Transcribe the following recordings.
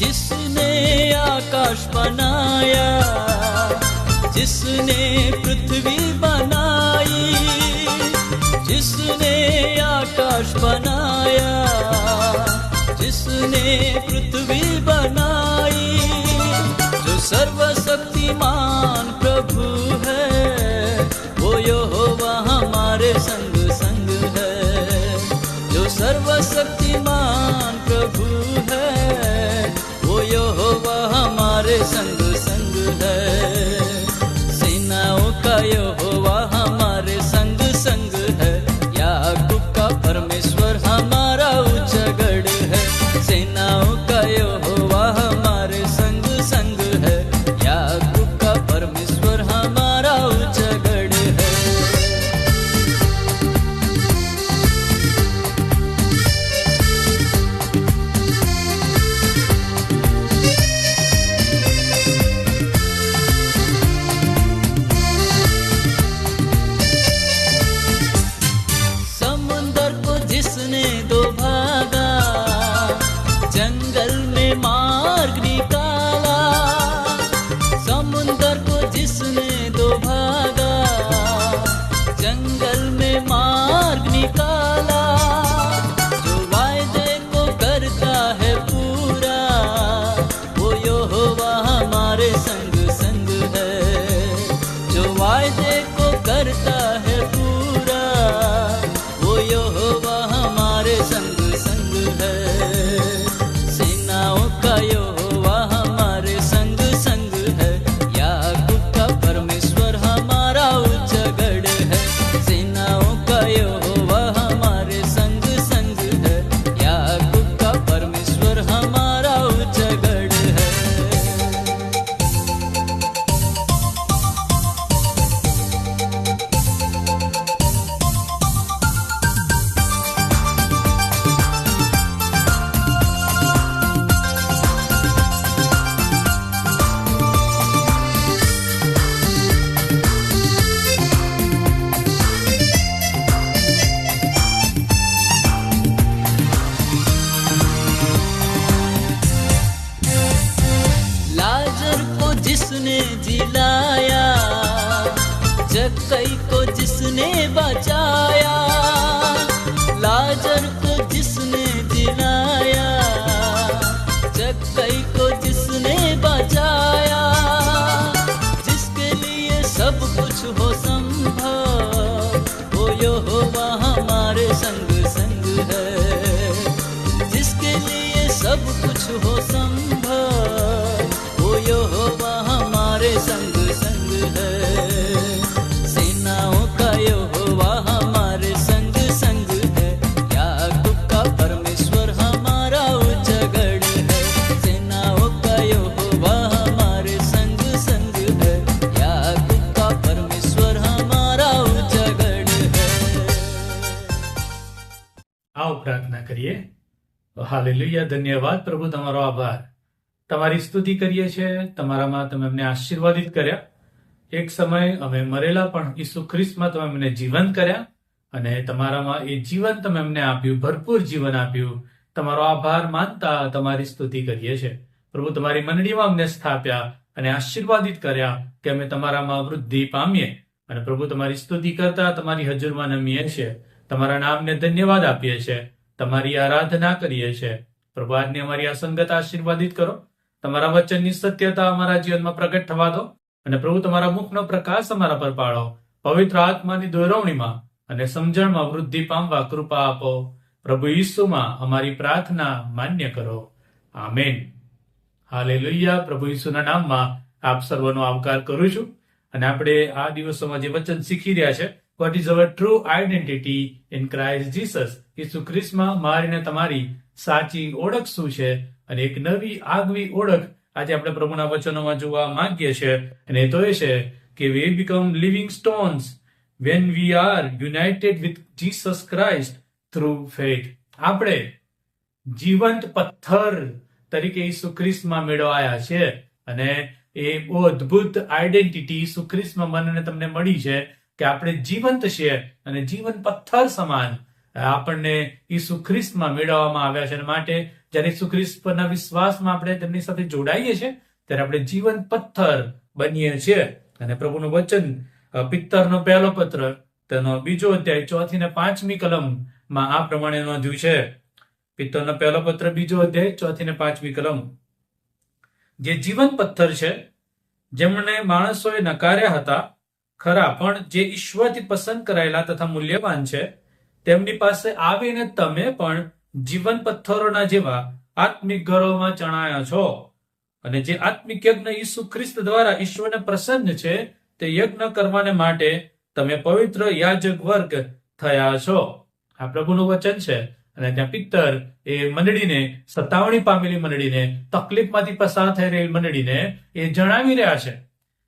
जिसने आकाश बनाया, जिसने पृथ्वी बनाई, जिसने आकाश बनाया, जिसने पृथ्वी बनाई, जो सर्वशक्तिमान प्रभु है, वो यहोवा हमारे संग संग है। जो सर्वशक्तिमान प्रभु है, वो यहोवा हमारे संग संग है। सेनाओं का यहोवा हमारे संग संग है। याकूब का परमेश्वर हमारा ऊंचा गढ़ है। सेनाओं का यहोवा हमारे संग संग है। याकूब का परमेश्वर हमारा ऊंचा गढ़ है। समुंदर को जिसने दो भागा, जंगल में मार्ग निकाला। समुंदर को जिसने दो भागा, जंगल में मार्ग निकाला। जो वायदे को करता है पूरा, वो यहोवा हमारे संग संग है। जो वायदे को करता है पूरा, वो यहोवा हमारे संग संग है। सेनाओं का यहोवा हमारे संग संग है। याकूब का परमेश्वर हमारा ऊंचा गढ़ है। सेनाओं का यहोवा हमारे संग संग है। याकूब का परमेश्वर हमारा ऊंचा गढ़ है। लाजर को जिसने जिलाया, जक्कई को जिसने बचाया। लाजर को जिसने जिलाया, जक्कई को जिसने बचाया। जिसके लिए सब कुछ हो संभव, वो यहोवा हमारे संग संग है। जिसके लिए सब कुछ हो संभव, वो यहोवा हमारे संग संग है। सेनाओं का यहोवा हमारे संग संग है। याकूब का परमेश्वर हमारा ऊंचा गढ़ है। सेनाओं का यहोवा हमारे संग संग है। याकूब का परमेश्वर हमारा ऊंचा गढ़ है। आओ प्रार्थना કરીએ। હાલેલુયા, ધન્યવાદ પ્રભુ, તમારો આભાર, તમારી સ્તુતિ કરીએ છીએ। તમારામાં તમે અમને આશીર્વાદિત કર્યા। એક સમય અમે મરેલા, પણ ઈસુ ખ્રિસ્તમાં તમે અમને જીવન કર્યા અને તમારામાં એ જીવન તમે અમને આપ્યું, ભરપૂર જીવન આપ્યું। તમારો આભાર માનતા તમારી સ્તુતિ કરીએ છીએ પ્રભુ। તમારી મંડળીમાં અમને સ્થાપ્યા અને આશીર્વાદિત કર્યા કે અમે તમારામાં વૃદ્ધિ પામીએ અને પ્રભુ તમારી સ્તુતિ કરતા તમારી હજુરમાં નમીએ છીએ। તમારા નામને ધન્યવાદ આપીએ છીએ, તમારી આરાધના કરીએ છીએ પ્રભુ। આજની અમારી આ સંગત આશીર્વાદિત કરો। તમારા વચનની સત્યતા અમારા જીવનમાં પ્રગટ થવા દો અને પ્રભુ તમારા મુખનો પ્રકાશ અમારા પર પાડો। પવિત્ર આત્માની દોરવણીમાં અને સમજણમાં વૃદ્ધિ પામવા કૃપા આપો પ્રભુ। ઈસુમાં અમારી પ્રાર્થના માન્ય કરો, આમેન। હાલેલુયા। પ્રભુ ઈસુના નામમાં આપ સર્વનો આવકાર કરું છું અને આપણે આ દિવસોમાં જે વચન શીખી રહ્યા છે, what is our true identity in Christ Jesus. ઈસુ ખ્રિસ્તમાં મારી ને તમારી સાચી ઓળખ શું છે અને એક નવી આગવી ઓળખ આજે આપણે પ્રભુના વચનોમાં જોવા માંગીએ છીએ અને એ તો એ છે કે we become living stones when we are united with Jesus Christ through faith। આપણે જીવંત પથ્થર તરીકે ઈસુ ખ્રિસ્તમાં મેળવાયા છે અને એ બહુ અદ્ભુત આઈડેન્ટિટી ઈસુ ખ્રિસ્તમાં મને તમને મળી છે કે આપણે જીવંત છીએ અને જીવન પથ્થર સમાન આપણને ઈસુ ખ્રિસ્તમાં મેળવવામાં આવ્યા છે અને માટે જ્યારે ઈસુ ખ્રિસ્ત પરના વિશ્વાસમાં આપણે તેમની સાથે જોડાઈએ છીએ ત્યારે આપણે જીવન પથ્થર બનીએ છીએ. અને પ્રભુનું વચન પિત્તરનો પહેલો પત્ર તેનો 2 અધ્યાય 4 ને 5મી કલમમાં આ પ્રમાણે નોંધ્યું છે. પિત્તરનો પહેલો પત્ર 2 અધ્યાય 4 ને 5મી કલમ. જે જીવન પથ્થર છે, જેમને માણસોએ નકાર્યા હતા ખરા, પણ જે ઈશ્વરથી પસંદ કરાયેલા તથા મૂલ્યવાન છે, તેમની પાસે આવીને તમે પણ જીવન પથ્થરોના જેવા આત્મિક ઘરોમાં ચણાયા છો. અને જે આત્મિક યજ્ઞ ઈસુ ખ્રિસ્ત દ્વારા ઈશ્વરને પ્રસન્ન છે, તે યજ્ઞ કરવાને માટે તમે પવિત્ર યાજક વર્ગ થયા છો. આ પ્રભુનું વચન છે. અને ત્યાં પિત્તર એ મંડળીને, સતાવણી પામેલી મંડળીને, તકલીફમાંથી પસાર થઈ રહેલી મંડળીને એ જણાવી રહ્યા છે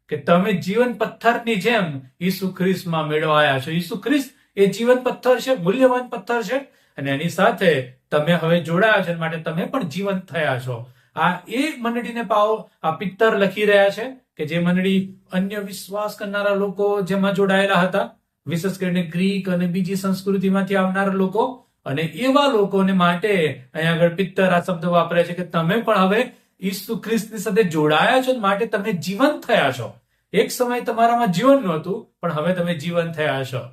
કે તમે જીવન પથ્થરની જેમ ઈસુ ખ્રિસ્તમાં મેળવાયા છો. ઈસુ ખ્રિસ્ત એ જીવન પથ્થર છે, મૂલ્યવાન પથ્થર છે, અને એની સાથે તમે હવે જોડાયા છો, માટે તમે પણ જીવંત થયા છો. આ એ મંડળીને આ પિત્તર લખી રહ્યા છે કે જે મંડળી અન્ય વિશ્વાસ કરનારા લોકો જેમાં જોડાયેલા હતા, વિશેષ કરીને ગ્રીક અને બીજી સંસ્કૃતિમાંથી આવનારા લોકો. અને એવા લોકોને માટે અહીંયા આગળ પિત્તર આ શબ્દ વાપરે છે કે તમે પણ હવે ઈસુ ખ્રિસ્તની સાથે જોડાયા છો, માટે તમે જીવંત થયા છો. એક સમય તમારામાં જીવન નહોતું, પણ હવે તમે જીવંત થયા છો.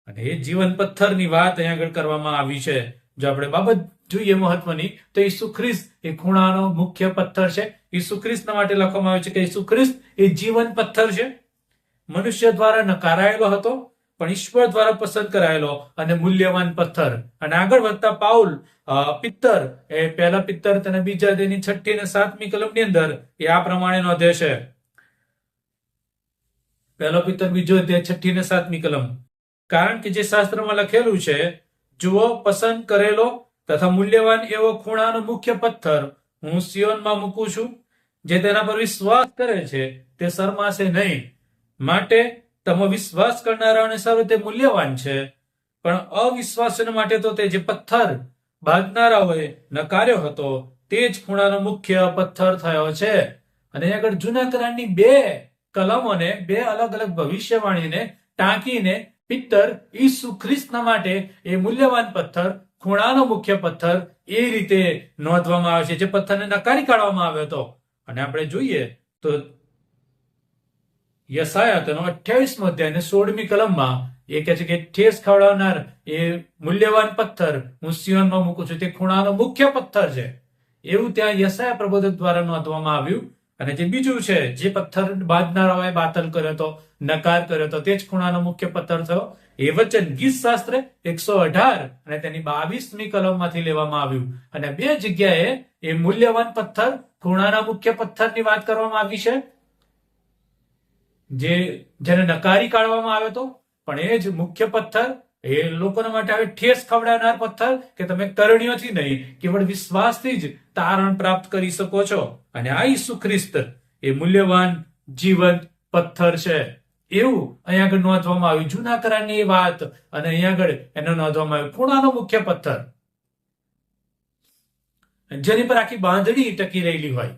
અને એ જીવન પથ્થરની વાત અહીંયા આગળ કરવામાં આવી છે. જો આપણે બાબત જોઈએ મહત્વની, તો ઈસુ ખ્રિસ્ત એ ખૂણાનો મુખ્ય પથ્થર છે. ઈસુ ખ્રિસ્તના માટે લખવામાં આવ્યું છે કે ઈસુ ખ્રિસ્ત એ જીવન પથ્થર છે. મનુષ્ય દ્વારા નકારાયેલો હતો, પણ ઈશ્વર દ્વારા પસંદ કરાયેલો અને મૂલ્યવાન પથ્થર. અને આગળ વધતા પાઉલ પિત્તર એ પહેલા પિત્તર તેને 2 અધ્યાયની 6 અને 7મી કલમની અંદર એ આ પ્રમાણે નોંધે છે. પહેલો પિત્તર 2 અધ્યાય 6 અને 7મી કલમ. કારણ કે જે શાસ્ત્રમાં લખેલું છે, જુઓ, પસંદ કરેલો તથા મૂલ્યવાન એવો ખૂણાનો મુખ્ય પથ્થર હું સિયોનમાં મૂકું છું. જે તેના પર વિશ્વાસ કરે છે તે શરમાશે નહીં. માટે તમે વિશ્વાસ કરનારાઓને સારું તે મૂલ્યવાન છે, પણ અવિશ્વાસીઓ માટે તો તે જે પથ્થર બાંધનારાઓએ નકાર્યો હતો તે જ ખૂણાનો મુખ્ય પથ્થર થયો છે. અને આગળ જૂના કરારની 2 કલમોને, 2 અલગ અલગ ભવિષ્યવાણીને ટાંકીને પિત્તર ઈસુ ખ્રિસ્તના માટે એ મૂલ્યવાન પથ્થર, ખૂણાનો મુખ્ય પથ્થર એ રીતે નોંધવામાં આવે છે, જે પથ્થરને નકારી કાઢવામાં આવ્યો હતો. અને આપણે જોઈએ તો યશાયા તેનો 28મો અધ્યાય અને 16મી કલમમાં એ કહે છે કે ઠેસ ખવડાવનાર એ મૂલ્યવાન પથ્થર હું સિયોનમાં મૂકું છું, તે ખૂણાનો મુખ્ય પથ્થર છે. એવું ત્યાં યશાયા પ્રબોધક દ્વારા નોંધવામાં આવ્યું. અને જે બીજું છે, જે પથ્થર બાંધનારાઓએ બાતલ કર્યો હતો, નકાર કર્યો હતો, તે જ ખૂણાનો મુખ્ય પથ્થર થયો. એ વચન ગીત શાસ્ત્ર 118 અને તેની 22મી કલમમાંથી લેવામાં આવ્યું. અને 2 જગ્યાએ એ મૂલ્યવાન પથ્થર, ખૂણાના મુખ્ય પથ્થરની વાત કરવામાં આવી છે, જેને નકારી કાઢવામાં આવ્યો હતો. પણ એ જ મુખ્ય પથ્થર એ લોકોના માટે હવે ઠેસ ખવડાવનાર પથ્થર કે તમે કરણીઓથી નહીં, કેવળ વિશ્વાસથી જ તારણ પ્રાપ્ત કરી શકો છો. અને આ ઈસુ ખ્રિસ્ત એ મૂલ્યવાન જીવંત પથ્થર છે. એવું અહીંયા આગળ નોંધવામાં આવ્યું. જૂના કરારની એ વાત અને અહીંયા આગળ એને નોંધવામાં આવ્યું ખૂણાનો મુખ્ય પથ્થર, જેની પર આખી બાંધણી ટકી રહેલી હોય.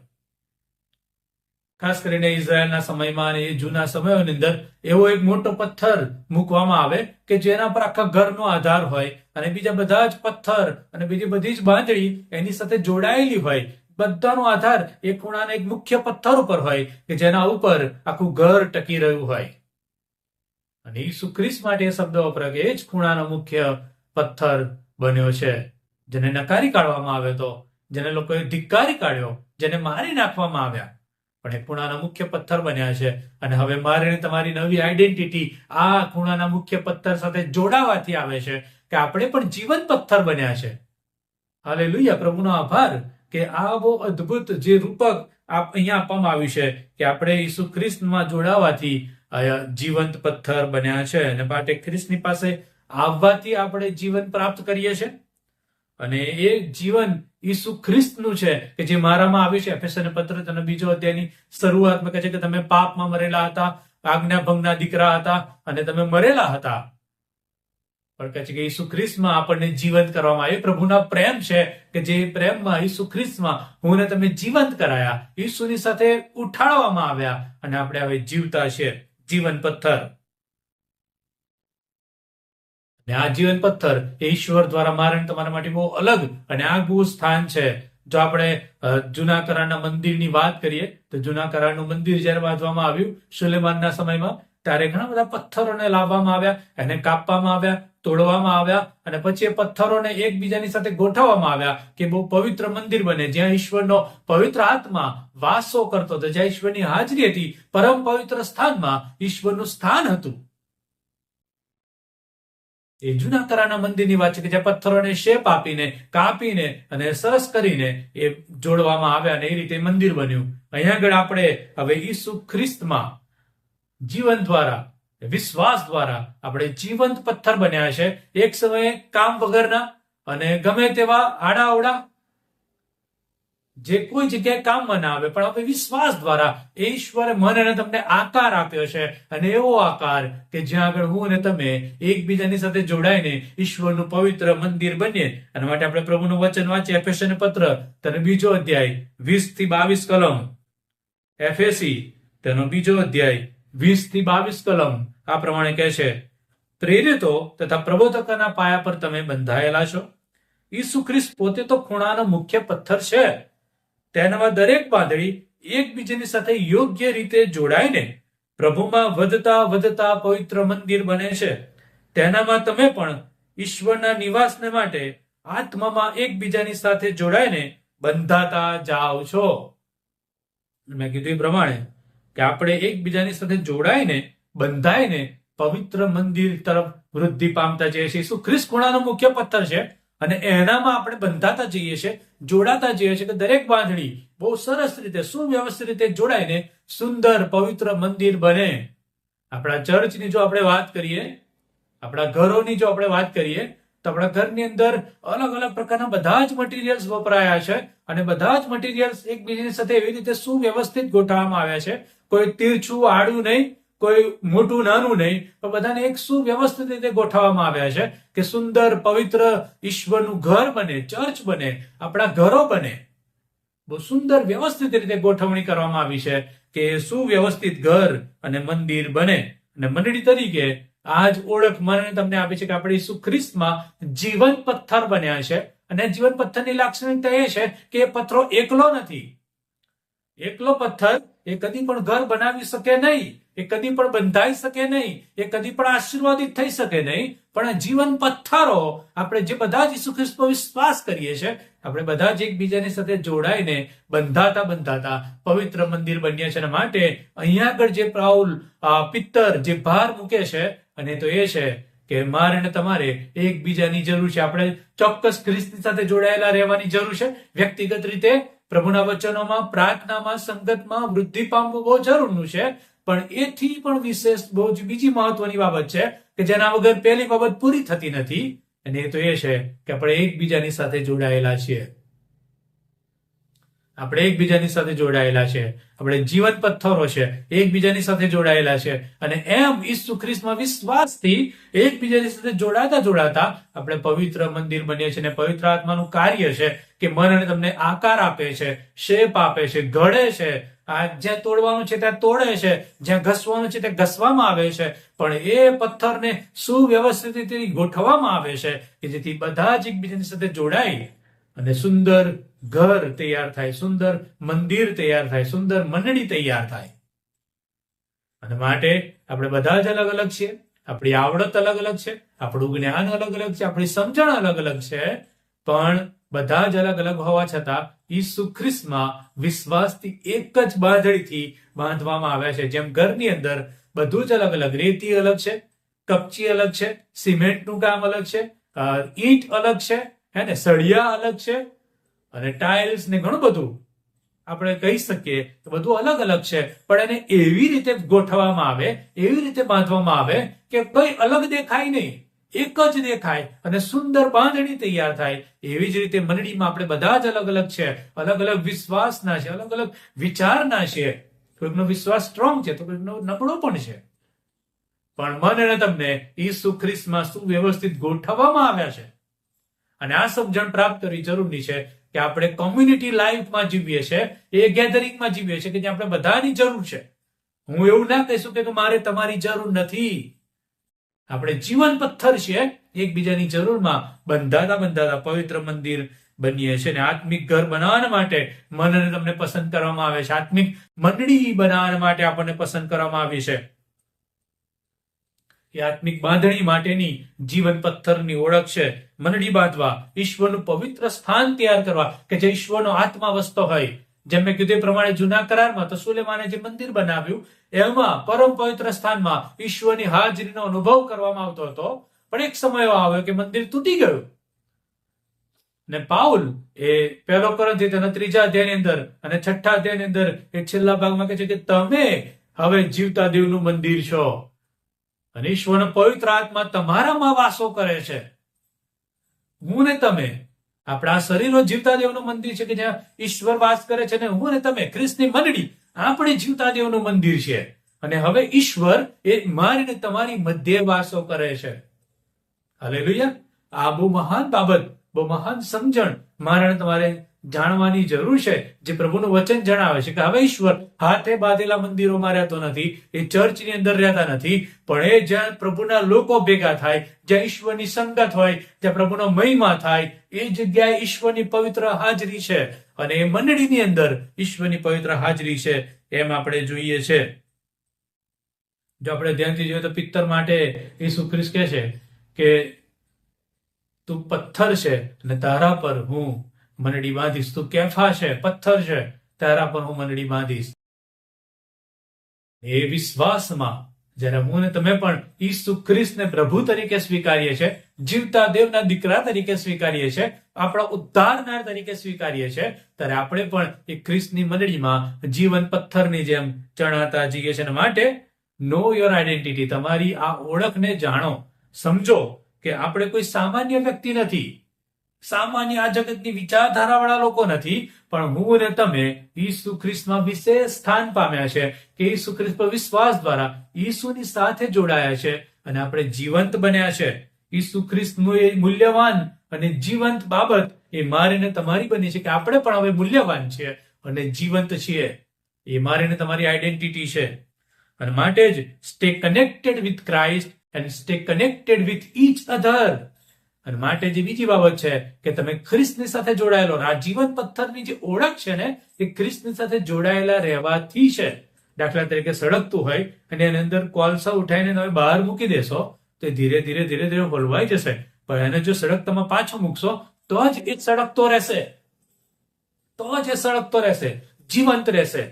ખાસ કરીને ઇઝરાયલના સમયમાં અને એ જૂના સમયોની અંદર એવો એક મોટો પથ્થર મૂકવામાં આવે કે જેના પર આખા ઘરનો આધાર હોય, અને બીજા બધા જ પથ્થર અને બીજી બધી જ બાંધણી એની સાથે જોડાયેલી હોય. બધાનો આધાર એ ખૂણાના એક મુખ્ય પથ્થર ઉપર હોય કે જેના ઉપર આખું ઘર ટકી રહ્યું હોય. અને ઈસુ ખ્રિસ્ત માટે શબ્દ વપરાય કે એ જ ખૂણાનો મુખ્ય પથ્થર બન્યો છે, જેને નકારી કાઢવામાં આવ્યો હતો, જેને લોકોએ ધિક્કારી કાઢ્યો, જેને મારી નાખવામાં આવ્યા, પણ એ ખૂણાના મુખ્ય પથ્થર બન્યા છે. અને હવે મારી તમારી નવી આઈડેન્ટિટી આ ખૂણાના મુખ્ય પથ્થર સાથે જોડાવાથી આવે છે કે આપણે પણ જીવંત પથ્થર બન્યા છે. હાલેલુયા, પ્રભુનો આભાર કે આ બહુ અદ્ભુત જે રૂપક અહીંયા આપવામાં આવ્યું છે કે આપણે ઈસુ ખ્રિસ્તમાં જોડાવાથી જીવંત પથ્થર બન્યા છે. અને માટે ખ્રિસ્તની પાસે આવવાથી આપણે જીવન પ્રાપ્ત કરીએ છીએ. અને એ જીવન ઈસુ ખ્રિસ્તનું છે કે જે મારામાં આવ્યું છે. એફેસોને પત્ર તેનો 2 અધ્યાયની શરૂઆતમાં કહે છે કે તમે પાપમાં મરેલા હતા, આજ્ઞાભંગના દીકરા હતા અને તમે મરેલા હતા. પણ કહે છે કે ઈસુ ખ્રિસ્તમાં આપણને જીવંત કરવામાં આવ્યું. પ્રભુના પ્રેમ છે કે જે પ્રેમમાં ઈસુ ખ્રિસ્તમાં હું ને તમે જીવંત કરાયા, ઈસુની સાથે ઉઠાડવામાં આવ્યા અને આપણે હવે જીવતા છે, જીવન પથ્થર. અને આ જીવન પથ્થર એ ઈશ્વર દ્વારા મારે અને તમારા માટે બહુ અલગ અને આગવું સ્થાન છે. જો આપણે જૂના કરારના મંદિરની વાત કરીએ તો જૂના કરારનું મંદિર જ્યારે બાંધવામાં આવ્યું સુલેમાનના સમયમાં, ત્યારે ઘણા બધા પથ્થરોને લાવવામાં આવ્યા, એને કાપવામાં આવ્યા, તોડવામાં આવ્યા અને પછી એ પથ્થરોને એકબીજાની સાથે ગોઠવવામાં આવ્યા કે બહુ પવિત્ર મંદિર બને, જ્યાં ઈશ્વરનો પવિત્ર આત્મા વાસો કરતો હતો, જ્યાં ઈશ્વરની હાજરી હતી. પરમ પવિત્ર સ્થાનમાં ઈશ્વરનું સ્થાન હતું. એ જૂના કરારના મંદિરની વાત છે કે જ્યાં પથ્થરોને શેપ આપીને, કાપીને અને સરસ કરીને એ જોડવામાં આવ્યા અને એ રીતે મંદિર બન્યું. અહીંયા આગળ આપણે હવે ઈસુ ખ્રિસ્તમાં જીવન દ્વારા, વિશ્વાસ દ્વારા આપણે જીવંત પથ્થર બન્યા છે. એક સમયે કામ વગરના અને ગમે તેવા આડાઅવડા, જે કોઈ જગ્યાએ કામમાં ના આવે, પણ હવે વિશ્વાસ દ્વારા એ ઈશ્વરે મને અને તમને આકાર આપ્યો છે. અને એવો આકાર કે જ્યાં આગળ હું અને તમે એકબીજાની સાથે જોડાઈને ઈશ્વરનું પવિત્ર મંદિર બનીએ. અને માટે આપણે પ્રભુનું વચન વાંચીએ. એફેસને પત્ર તેનો 2 અધ્યાય 20 થી 22 કલમ. એફેસી તેનો 2 અધ્યાય 20 થી 22 કલમ આ પ્રમાણે કહે છે, પ્રેરિતો તથા પ્રબોધકોના પાયા પર તમે બંધાયેલા છો. ઈસુ ખ્રિસ્ત પોતે તો ખૂણાનો મુખ્ય પથ્થર છે. તેનામાં દરેક બાંધણી એકબીજાની સાથે યોગ્ય રીતે જોડાઈને પ્રભુમાં વધતા વધતા પવિત્ર મંદિર બને છે. તેનામાં તમે પણ ઈશ્વરના નિવાસને માટે આત્મામાં એકબીજાની સાથે જોડાઈને બંધાતા જાઓ છો. મેં કીધું એ પ્રમાણે કે આપણે એકબીજાની સાથે જોડાઈને, બંધાઈને પવિત્ર મંદિર તરફ વૃદ્ધિ પામતા જઈએ છીએ. ઈસુ ખ્રિસ્ત ખૂણાનો મુખ્ય પથ્થર છે અને એનામાં આપણે બંધાતા જઈએ છીએ, જોડાતા જઈએ છીએ કે દરેક બાંધણી બહુ સરસ રીતે, સુવ્યવસ્થિત રીતે જોડાઈને સુંદર પવિત્ર મંદિર બને. આપણા ચર્ચની જો આપણે વાત કરીએ, આપણા ઘરોની જો આપણે વાત કરીએ, તો આપણા ઘરની અંદર અલગ અલગ પ્રકારના બધા જ મટીરિયલ્સ વપરાયા છે અને બધા જ મટીરિયલ્સ એકબીજાની સાથે એવી રીતે સુવ્યવસ્થિત ગોઠવવામાં આવ્યા છે. કોઈ તીરછું આડું નહીં, કોઈ મોટું નાનું નહીં, પણ બધાને એક સુવ્યવસ્થિત રીતે ગોઠવવામાં આવ્યા છે કે સુંદર પવિત્ર ઈશ્વરનું ઘર બને, ચર્ચ બને, આપણા ઘરો બને. બહુ સુંદર વ્યવસ્થિત રીતે ગોઠવણી કરવામાં આવી છે કે સુવ્યવસ્થિત ઘર અને મંદિર બને. અને મંડળી તરીકે આ જ ઓળખ મને તમને આપી છે કે આપણે ઈસુ ખ્રિસ્તમાં જીવન પથ્થર બન્યા છે. અને જીવન પથ્થરની લાક્ષણિકતા એ છે કે એ પથ્થરો એકલો નથી. એકલો પથ્થર એ કદી પણ ઘર બનાવી શકે નહીં, એ કદી પણ બંધાઈ શકે નહીં, એ કદી પણ આશીર્વાદિત થઈ શકે નહીં. પણ જીવન પથ્થરો આપણે જે બધા જ ઈસુ ખ્રિસ્ત પર વિશ્વાસ કરીએ છીએ, આપણે બધા જ એકબીજાની સાથે જોડાઈને બંધાતા બંધાતા પવિત્ર મંદિર બન્યા છે. અને માટે અહીંયા આગળ જે પાઉલ પિત્તર જે ભાર મૂકે છે, અને તો એ છે કે મારે અને તમારે એકબીજાની જરૂર છે. આપણે ચોક્કસ ખ્રિસ્તની સાથે જોડાયેલા રહેવાની જરૂર છે. વ્યક્તિગત રીતે પ્રભુના વચનોમાં, પ્રાર્થનામાં, સંગતમાં વૃદ્ધિ પામવું બહુ જરૂરનું છે. પણ એથી પણ વિશેષ બહુ જ બીજી મહત્વની બાબત છે કે જેના વગર પહેલી બાબત પૂરી થતી નથી. અને એ તો એ છે કે આપણે એકબીજાની સાથે જોડાયેલા છીએ. આપણે એકબીજાની સાથે જોડાયેલા છે. આપણે જીવન પથ્થરો છે, એકબીજાની સાથે જોડાયેલા છે. અને એમ ઈસુ ખ્રિસ્તમાં વિશ્વાસથી એકબીજાની સાથે જોડાતા જોડાતા આપણે પવિત્ર મંદિર બનીએ છીએ. અને પવિત્ર આત્માનું કાર્ય છે કે મન અને તમને આકાર આપે છે, શેપ આપે છે, ઘડે છે. જ્યાં તોડવાનું છે ત્યાં તોડે છે, જ્યાં ઘસવાનું છે ત્યાં ઘસવામાં આવે છે. પણ એ પથ્થરને સુવ્યવસ્થિત રીતે ગોઠવવામાં આવે છે કે જેથી બધા જ એકબીજાની સાથે જોડાય અને સુંદર ઘર તૈયાર થાય, સુંદર મંદિર તૈયાર થાય, સુંદર મંડળી તૈયાર થાય. અને માટે આપણે બધા જ અલગ અલગ છીએ. આપણી આવડત અલગ અલગ છે, આપણું જ્ઞાન અલગ અલગ છે, આપણી સમજણ અલગ અલગ છે. પણ બધા જ અલગ અલગ હોવા છતાં ઈસુ ખ્રિસ્તમાં વિશ્વાસથી એક જ બાંધણીથી બાંધવામાં આવ્યા છે. જેમ ઘરની અંદર બધું જ અલગ અલગ, રેતી અલગ છે, કપચી અલગ છે, સિમેન્ટનું કામ અલગ છે, ઈંટ અલગ છે, હે ને, સળિયા અલગ છે, અને ટાઇલ્સ ને ઘણું બધું આપણે કહી શકીએ તો બધું અલગ અલગ છે. પણ એને એવી રીતે ગોઠવવામાં આવે, એવી રીતે બાંધવામાં આવે કે કોઈ અલગ દેખાય નહીં, એક જ દેખાય અને સુંદર બાંધણી તૈયાર થાય. એવી જ રીતે મંડળીમાં આપણે બધા જ અલગ અલગ છે, અલગ અલગ વિશ્વાસના છે, અલગ અલગ વિચારના છે. કોઈકનો વિશ્વાસ સ્ટ્રોંગ છે તો કોઈકનો નબળો પણ છે. પણ મને અને તમને ઈસુ ખ્રિસ્તમાં સુવ્યવસ્થિત ગોઠવવામાં આવ્યા છે. અને આ સમજણ પ્રાપ્ત કરવી જરૂરી છે કે આપણે કોમ્યુનિટી લાઈફમાં જીવીએ છીએ, એ ગેધરિંગમાં જીવીએ છીએ કે જ્યાં આપણે બધાની જરૂર છે. હું એવું ના કહી શકું કે મારે તમારી જરૂર નથી. આપણે જીવન પથ્થર છીએ, એકબીજાની જરૂરમાં બંધાતા પવિત્ર મંદિર બનીએ છીએ. અને આત્મિક ઘર બનાવવા માટે મને તમને પસંદ કરવામાં આવે છે, આત્મિક મંડળી બનાવવા માટે આપણને પસંદ કરવામાં આવી છે. એ આત્મિક બાંધણી માટેની જીવન પથ્થરની ઓળખ છે. મંડળી બાંધવા, ઈશ્વરનું પવિત્ર સ્થાન તૈયાર કરવા કે જે ઈશ્વરનો આત્મા વસતો હોય. જેમ મેં કીધું એ પ્રમાણે જૂના કરારમાં તો સુલેમાને જે મંદિર બનાવ્યું એમાં પરમ પવિત્ર સ્થાનમાં ઈશ્વરની હાજરીનો અનુભવ કરવામાં આવતો હતો. પણ એક સમય એવો આવ્યો કે મંદિર તૂટી ગયું. ને પાઉલ એ 1 કોરિન્થી તેના 3 અધ્યાયની અંદર અને 6 અધ્યાયની અંદર એ છેલ્લા ભાગમાં કહે છે કે તમે હવે જીવતા દેવનું મંદિર છો અને ઈશ્વરનો પવિત્ર આત્મા તમારામાં વાસો કરે છે. હું ને તમે, આપણા શરીરનો જીવતા દેવનું મંદિર છે કે જ્યાં ઈશ્વર વાસ કરે છે, ને હું ને તમે ખ્રિસ્તની મંડળી આપણે જીવતા દેવનું મંદિર છે. અને હવે ઈશ્વર એ મારી ને તમારી મધ્ય વાસો કરે છે. હાલેલુયા! આ બહુ મહાન બાબત, બહુ મહાન સમજણ મારે તમારે જાણવાની જરૂર છે. જે પ્રભુનું વચન જણાવે છે કે હવે ઈશ્વર હાથે બાંધેલા મંદિરોમાં રહેતો નથી, એ ચર્ચની અંદર રહેતા નથી, પણ એ જ્યાં પ્રભુના લોકો ભેગા થાય, જ્યાં ઈશ્વરની સંગત હોય, જ્યાં પ્રભુનો મહિમા થાય, એ જગ્યાએ ઈશ્વરની પવિત્ર હાજરી છે. અને એ મંડળીની અંદર ઈશ્વરની પવિત્ર હાજરી છે એમ આપણે જોઈએ છે. જો આપણે ધ્યાનથી જોઈએ તો પિત્તર માટે ઈસુ ખ્રિસ્ત કહે છે કે તું પથ્થર છે અને તારા પર હું મંડળી બાંધીશ. તું કેફા છે, પથ્થર છે, તારા પર હું મંડળી બાંધીશ. એ વિશ્વાસમાં જ્યારે હું ને તમે પણ ઈસુ ખ્રિસ્તને પ્રભુ તરીકે સ્વીકારીએ છીએ, જીવતા દેવના દીકરા તરીકે સ્વીકારીએ છીએ, આપણા ઉદ્ધારનાર તરીકે સ્વીકારીએ છીએ, ત્યારે આપણે પણ એ ખ્રિસ્તની મંડળીમાં જીવન પથ્થરની જેમ ચણાતા જઈએ છીએ. માટે નો યોર આઈડેન્ટિટી, તમારી આ ઓળખને જાણો, સમજો કે આપણે કોઈ સામાન્ય વ્યક્તિ નથી, સામાન્ય આ જગતની વિચારધારાવાળા લોકો નથી, પણ હું ને તમે ઈસુ ખ્રિસ્તમાં વિશેષ સ્થાન પામ્યા છે કે ઈસુ ખ્રિસ્ત પર વિશ્વાસ દ્વારા ઈસુની સાથે જોડાયા છે અને આપણે જીવંત બન્યા છે. ઈસુ ખ્રિસ્તનું એ મૂલ્યવાન અને જીવંત બાબત એ મારી ને તમારી બની છે કે આપણે પણ હવે મૂલ્યવાન છીએ અને જીવંત છીએ. એ મારી ને તમારી આઈડેન્ટિટી છે. અને માટે જ stay connected with Christ and stay connected with each other. અને માટે જે બીજી બાબત છે કે તમે ખ્રિસ્તની સાથે જોડાયેલો, આ જીવન પથ્થરની જે ઓળખ છે ને એ ખ્રિસ્તની સાથે જોડાયેલા રહેવાથી છે. દાખલા તરીકે સળગતું હોય અને એની અંદર કોલસા ઉઠાઈને તમે બહાર મૂકી દેશો તો ધીરે ધીરે હલવાઈ જશે, પણ એને જો સળગતામાં પાછો મૂકશો તો જ એ સળગતો રહેશે, જીવંત રહેશે.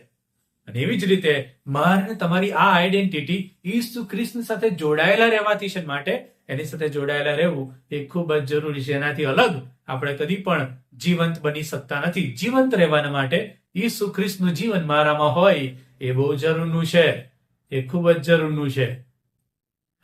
અને એવી જ રીતે મારે તમારી આ આઈડેન્ટિટી ઈસુ ખ્રિસ્તની સાથે જોડાયેલા રહેવાથી છે. માટે એની સાથે જોડાયેલા રહેવું એ ખૂબ જ જરૂરી છે. એનાથી અલગ આપણે કદી પણ જીવંત બની શકતા નથી. જીવંત રહેવાના માટે ઈસુ ખ્રિસ્તનું જીવન મારામાં હોય એ બહુ જરૂરનું છે, એ ખૂબ જ જરૂરનું છે.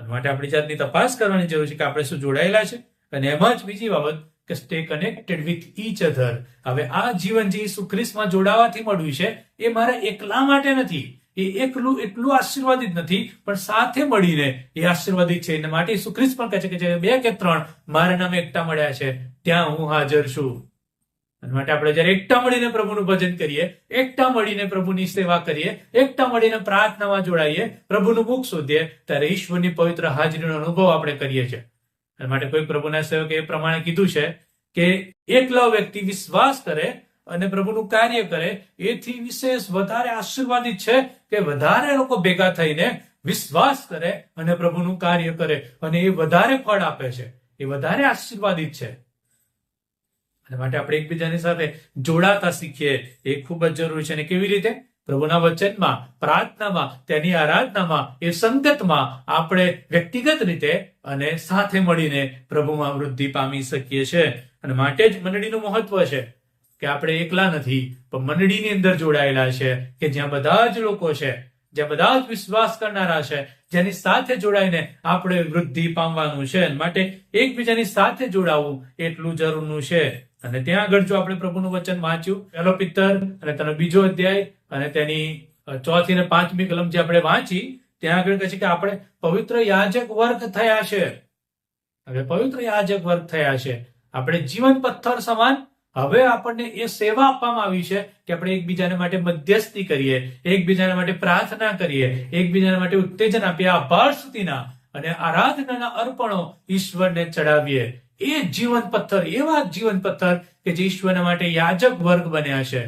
અને માટે આપણી જાતની તપાસ કરવાની જરૂર છે કે આપણે શું જોડાયેલા છે. અને એમાં જ બીજી બાબત કે stay connected with each other. હવે આ જીવન જે ઈસુ ખ્રિસ્તમાં જોડાવાથી મળ્યું છે એ મારા એકલા માટે નથી, એ એકલું એટલું આશીર્વાદિત નથી, પણ સાથે મળીને એ આશીર્વાદિત છે. એના માટે ઈસુ ખ્રિસ્ત પણ કહે છે કે જે 2 કે 3 મારા નામે એકઠા મળ્યા છે ત્યાં હું હાજર છું. અને માટે આપણે જયારે એકઠા મળીને પ્રભુનું ભજન કરીએ, એકઠા મળીને પ્રભુની સેવા કરીએ, એકઠા મળીને પ્રાર્થનામાં જોડાઈએ, પ્રભુનું મુખ શોધીએ, ત્યારે ઈશ્વરની પવિત્ર હાજરીનો અનુભવ આપણે કરીએ છીએ. અને માટે કોઈ પ્રભુના સેવકે એ પ્રમાણે કીધું છે કે એકલો વ્યક્તિ વિશ્વાસ કરે અને પ્રભુનું કાર્ય કરે એથી વિશેષ વધારે આશીર્વાદિત છે કે વધારે લોકો ભેગા થઈને વિશ્વાસ કરે અને પ્રભુનું કાર્ય કરે, અને એ વધારે ફળ આપે છે, એ વધારે આશીર્વાદિત છે. અને માટે આપણે એકબીજાની સાથે જોડાતા શીખીએ એ ખૂબ જ જરૂરી છે. અને કેવી રીતે? પ્રભુના વચનમાં, પ્રાર્થનામાં, તેની આરાધનામાં, એ સંગતમાં આપણે વ્યક્તિગત રીતે અને સાથે મળીને પ્રભુમાં વૃદ્ધિ પામી શકીએ છીએ. અને માટે જ મંડળીનું મહત્વ છે કે આપણે એકલા નથી, પણ મંડળીની અંદર જોડાયેલા છે કે જ્યાં બધા જ લોકો છે, જ્યાં બધા જ વિશ્વાસ કરનારા છે, જેની સાથે જોડાઈને આપણે વૃદ્ધિ પામવાનું છે. માટે એકબીજાની સાથે જોડાવું એટલું જરૂરનું છે. અને ત્યાં આગળ જો આપણે પ્રભુનું વચન વાંચ્યું, 1 પિત્તર અને તેનો 2 અધ્યાય અને તેની 4થી અને 5મી કલમ જે આપણે વાંચી, ત્યાં આગળ કહે છે કે આપણે પવિત્ર યાજક વર્ગ થયા છે. હવે પવિત્ર યાજક વર્ગ થયા છે, આપણે જીવન પથ્થર સમાન. હવે આપણને એ સેવા આપવામાં આવી છે કે આપણે એકબીજાને માટે મધ્યસ્થી કરીએ, એકબીજાને માટે પ્રાર્થના કરીએ, એકબીજાને માટે ઉત્તેજન આપીએ, આભાર સ્તુતિના અને આરાધનાના અર્પણો ઈશ્વરને ચડાવીએ. એ જીવંત પથ્થર, એવા જીવંત પથ્થર કે જે ઈશ્વરના માટે યાજક વર્ગ બન્યા છે.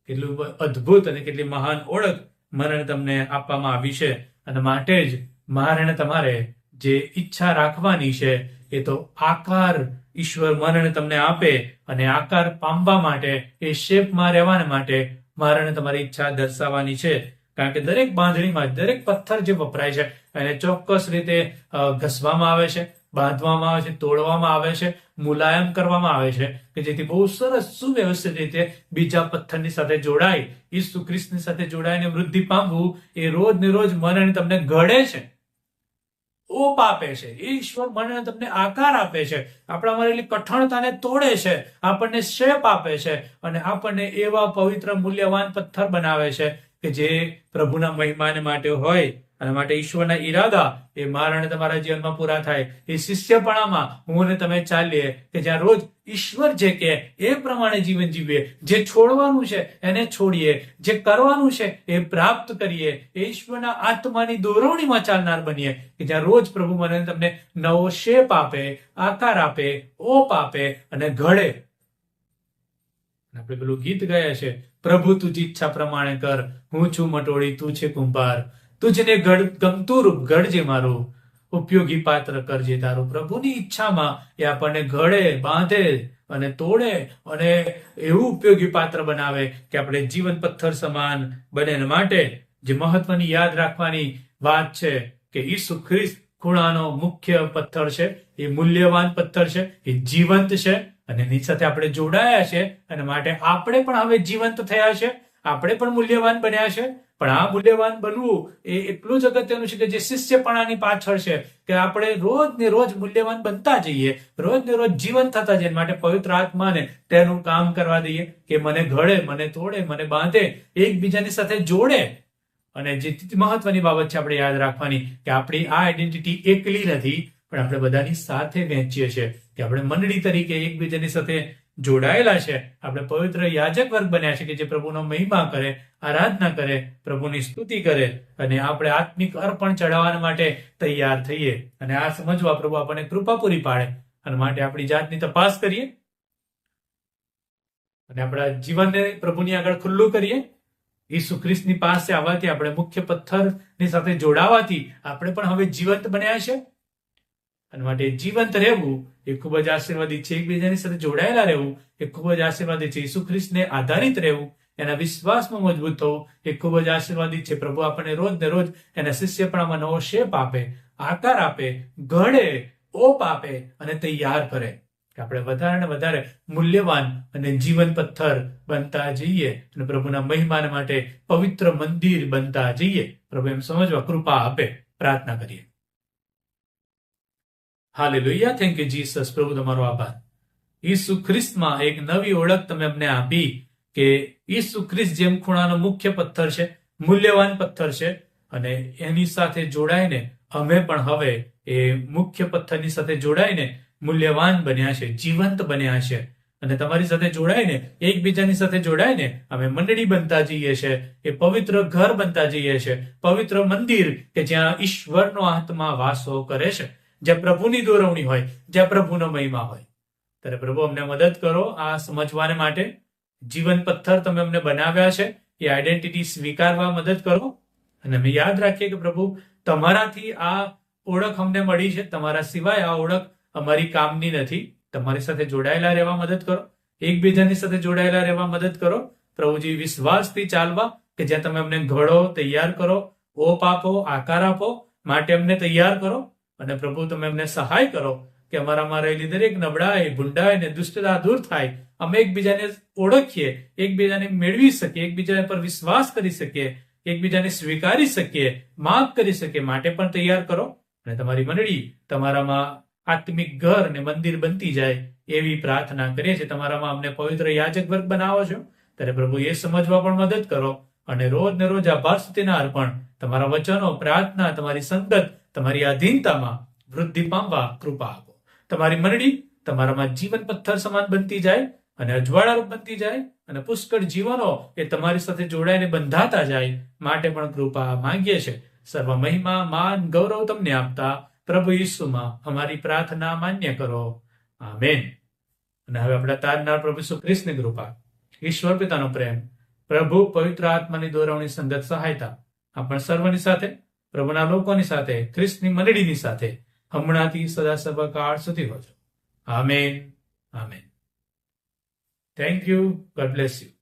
કેટલું અદ્ભુત અને કેટલી મહાન ઓળખ મને તમને આપવામાં આવી છે. અને માટે જ મારે અને તમારે જે ઈચ્છા રાખવાની છે એ તો આકાર ઈશ્વર મને તમને આપે, અને આકાર પામવા માટે, એ શેપમાં રહેવાને માટે મારે અને તમારી ઈચ્છા દર્શાવવાની છે. કારણ કે દરેક બાંધણીમાં દરેક પથ્થર જે વપરાય છે એને ચોક્કસ રીતે ઘસવામાં આવે છે, બાંધવામાં આવે છે, તોડવામાં આવે છે, મુલાયમ કરવામાં આવે છે, કે જેથી બહુ સરસ સુવ્યવસ્થિત રીતે બીજા પથ્થરની સાથે જોડાય, ઈસુ ખ્રિસ્તની સાથે જોડાઈને વૃદ્ધિ પામવું. એ રોજ ને રોજ મને અને તમને ઘડે છે, ઓપ આપે છે. એ ઈશ્વર મને અને તમને આકાર આપે છે, આપણા મારેલી કઠણતાને તોડે છે, આપણને શેપ આપે છે, અને આપણને એવા પવિત્ર મૂલ્યવાન પથ્થર બનાવે છે કે જે પ્રભુના મહિમાને માટે હોય. અને માટે ઈશ્વરના ઈરાદા એ મારા અને તમારા જીવનમાં પૂરા થાય. એ શિષ્યપણામાં હું અને તમે ચાલીએ કે જ્યાં રોજ ઈશ્વર જે કહે એ પ્રમાણે જીવન જીવીએ. જે છોડવાનું છે એને છોડીએ, જે કરવાનું છે એ પ્રાપ્ત કરીએ. એ ઈશ્વરના આત્માની દોરવણીમાં ચાલનાર બનીએ કે જ્યાં રોજ પ્રભુ મને તમને નવો શેપ આપે, આકાર આપે, ઓપ આપે અને ઘડે. આપણે પેલું ગીત ગયા છે, પ્રભુ તુજી ઈચ્છા પ્રમાણે કર, હું છું મટોળી, તું છે કુંભાર, તુજને ગમતું રૂપ ઘડજે મારું, ઉપયોગી પાત્ર કરજે તારું. પ્રભુની ઈચ્છામાં એ આપણને ઘડે, બાંધે અને તોડે અને એવું ઉપયોગી પાત્ર બનાવે કે આપણે જીવન પથ્થર સમાન બને. માટે જે મહત્વની યાદ રાખવાની વાત છે કે ઈસુ ખ્રિસ્ત ખૂણાનો મુખ્ય પથ્થર છે, એ મૂલ્યવાન પથ્થર છે, એ જીવંત છે અને એની સાથે આપણે જોડાયા છે. અને માટે આપણે પણ હવે જીવંત થયા છે, આપણે પણ મૂલ્યવાન બન્યા છે. પણ આ મૂલ્યવાન બનવું એ એટલું જ અગત્યનું છે કે જે શિષ્યપણાની પાછળ છે, કે આપણે રોજ ને રોજ મૂલ્યવાન બનતા જઈએ, રોજ ને રોજ જીવન થતા જઈએ. માટે પવિત્ર આત્માને તેનું કામ કરવા દઈએ કે મને ઘડે, મને તોડે, મને બાંધે, એકબીજાની સાથે જોડે. અને જે મહત્વની બાબત છે આપણે યાદ રાખવાની કે આપણી આ આઈડેન્ટિટી એકલી નથી, પણ આપણે બધાની સાથે વહેંચીએ છીએ, કે આપણે મંડળી તરીકે એકબીજાની સાથે જોડાયેલા છે. આપણે પવિત્ર યાજક વર્ગ બન્યા છે કે જે પ્રભુનો મહિમા કરે, આરાધના કરે, પ્રભુની સ્તુતિ કરે, અને આપણે આત્મિક અર્પણ ચડાવવા માટે તૈયાર થઈએ. અને આ સમજવા પ્રભુ આપણને કૃપા પૂરી પાડે. અને માટે આપણી જાતની તપાસ કરીએ અને આપણા જીવનને પ્રભુની આગળ ખુલ્લું કરીએ. ઈસુ ખ્રિસ્તની પાસે આવવાથી, આપણે મુખ્ય પથ્થરની સાથે જોડાવાથી આપણે પણ હવે જીવંત બન્યા છે. અને માટે જીવંત રહેવું એ ખૂબ જ આશીર્વાદિત છે. એકબીજાની સાથે જોડાયેલા રહેવું એ ખૂબ જ આશીર્વાદિત છે. ઈસુ ખ્રિસ્તને આધારિત રહેવું, એના વિશ્વાસમાં મજબૂત થવું એ ખૂબ જ આશીર્વાદિત છે. પ્રભુ આપણને રોજ ને રોજ એના શિષ્યપણામાં નવો શેપ આપે, આકાર આપે, ઘડે, ઓપ આપે અને તૈયાર કરે કે આપણે વધારે ને વધારે મૂલ્યવાન અને જીવન પથ્થર બનતા જઈએ અને પ્રભુના મહિમાને માટે પવિત્ર મંદિર બનતા જઈએ. પ્રભુ એમ સમજવા કૃપા આપે. પ્રાર્થના કરીએ. હાલેલુયા. Thank you Jesus. પ્રભુ તમારો આભાર. ઈસુ ખ્રિસ્તમાં એક નવી ઓળખ તમે અમને આપી કે ઈસુ ખ્રિસ્ત જેમ ખૂણાનો મુખ્ય પથ્થર છે, મૂલ્યવાન પથ્થર છે, અને એની સાથે જોડાઈને અમે પણ હવે એ મુખ્ય પથ્થરની સાથે જોડાઈને મૂલ્યવાન બન્યા છે, જીવંત બન્યા છે. અને તમારી સાથે જોડાઈને, એકબીજાની સાથે જોડાઈને અમે મંડળી બનતા જઈએ છીએ, એ પવિત્ર ઘર બનતા જઈએ છીએ, પવિત્ર મંદિર કે જ્યાં ઈશ્વરનો આત્મા વાસો કરે છે, જ્યાં પ્રભુની દોરવણી હોય, જ્યાં પ્રભુનો મહિમા હોય. ત્યારે પ્રભુ અમને મદદ કરો આ સમજવાને માટે. જીવન પથ્થર તમે અમને બનાવ્યા છે, એ આઈડેન્ટિટી સ્વીકારવા મદદ કરો. અને અમે યાદ રાખીએ કે પ્રભુ તમારાથી આ ઓળખ અમને મળી છે, તમારા સિવાય આ ઓળખ અમારી કામની નથી. તમારી સાથે જોડાયેલા રહેવા મદદ કરો, એકબીજાની સાથે જોડાયેલા રહેવા મદદ કરો. પ્રભુજી, વિશ્વાસથી ચાલવા કે જ્યાં તમે અમને ઘડો, તૈયાર કરો, ઓપ આપો, આકાર આપો, માટે અમને તૈયાર કરો. અને પ્રભુ તમે અમને સહાય કરો કે અમારામાં રહેલી દરેક નબળાઈ, ભૂંડાઈ ને દુષ્ટતા દૂર થાય. અમે એકબીજાને ઓળખીએ, એકબીજાને મેળવી શકીએ, એકબીજા પર વિશ્વાસ કરી શકીએ, એકબીજાને સ્વીકારી શકીએ, માફ કરી શકીએ. માટે પણ તૈયાર કરો. અને તમારી મંડળી તમારામાં આત્મિક ઘર ને મંદિર બનતી જાય એવી પ્રાર્થના કરીએ છીએ. તમારામાં અમને પવિત્ર યાજક વર્ગ બનાવો છો, ત્યારે પ્રભુ એ સમજવા પણ મદદ કરો. અને રોજ ને રોજ આભાર સ્તુતિના અર્પણ, તમારા વચનો, પ્રાર્થના, તમારી સંગત, તમારી આધીનતામાં વૃદ્ધિ પામવા કૃપા આપો. તમારી મંડળી તમારામાં જીવન પથ્થર સમાન બનતી જાય અને અજવાળારૂપ બનતી જાય અને પુષ્કળ જીવનો એ તમારી સાથે જોડાઈને બંધાતા જાય. માટે પણ કૃપા માંગીએ છીએ. સર્વ મહિમા, માન, ગૌરવ તમને આપતા પ્રભુ ઈસુમાં અમારી પ્રાર્થના માન્ય કરો. આમેન. અને હવે આપણા તારનાર પ્રભુ ઈસુ ખ્રિસ્તની કૃપા, ઈશ્વર પિતાનો પ્રેમ, પ્રભુ પવિત્ર આત્માની દોરવણી સંગત સહાયતા આપણ સર્વની સાથે, પ્રભુના લોકોની સાથે, ખ્રિસ્તની મંડળીની સાથે હમણાંથી સદા સર્વકાળ સુધી હોજો. આમેન. આમેન. Thank you. God bless you.